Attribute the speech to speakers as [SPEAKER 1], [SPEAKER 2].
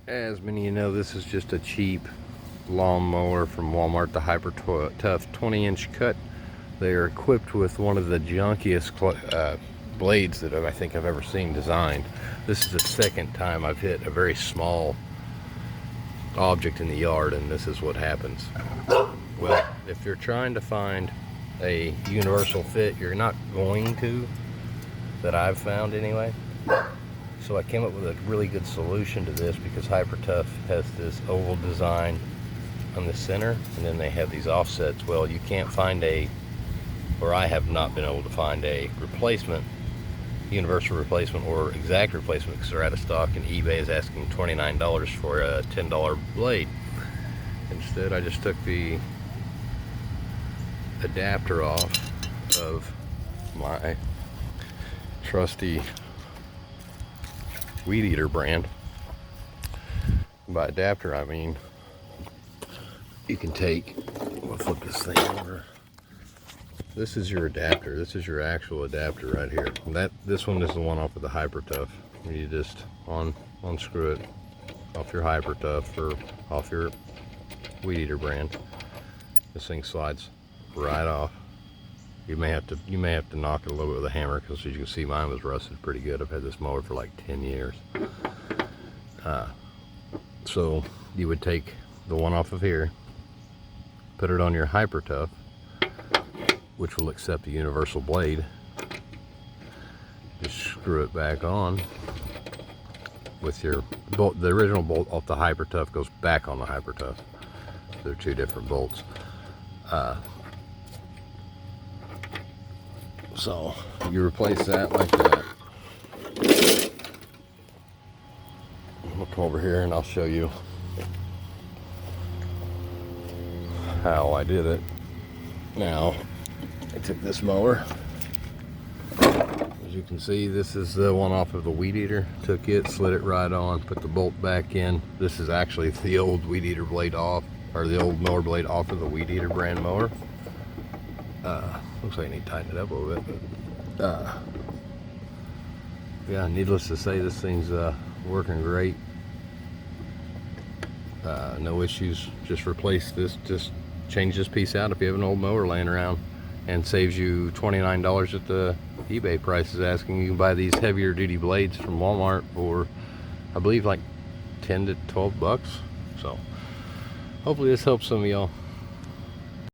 [SPEAKER 1] As many of you know, this is just a cheap lawn mower from Walmart, the Hyper Tough 20-inch cut. They are equipped with one of the junkiest blades that I think I've ever seen designed. This is the second time I've hit a very small object in the yard, and this is what happens. Well, if you're trying to find a universal fit, you're not going to, that I've found anyway. So I came up with a really good solution to this, because Hyper Tough has this oval design on the center, and then they have these offsets. Well, you can't find or I have not been able to find a replacement, universal replacement or exact replacement, because they're out of stock, and eBay is asking $29 for a $10 blade. Instead, I just took the adapter off of my trusty Weed Eater brand. By adapter, I mean you can take, we'll flip this thing over. This is your adapter. This is your actual adapter right here. This one is the one off of the Hyper Tough. You just unscrew it off your Hyper Tough or off your Weed Eater brand. This thing slides right off. You may have to knock it a little bit with a hammer, because as you can see, mine was rusted pretty good. I've had this mower for like 10 years. So you would take the one off of here, put it on your Hyper Tough, which will accept the universal blade. Just screw it back on with your bolt. The original bolt off the Hyper Tough goes back on the Hyper Tough. They're two different bolts. So you replace that like that. I'll come over here and I'll show you how I did it. Now, I took this mower. As you can see, this is the one off of the Weed Eater. Took it, slid it right on, put the bolt back in. This is actually the old Weed Eater blade off, or the old mower blade off of the Weed Eater brand mower. Looks like I need to tighten it up a little bit, but yeah, needless to say, this thing's working great. No issues. Just replace this, just change this piece out if you have an old mower laying around, and saves you $29 at the eBay price is asking. You can buy these heavier duty blades from Walmart for, I believe, like 10 to 12 bucks. So hopefully this helps some of y'all.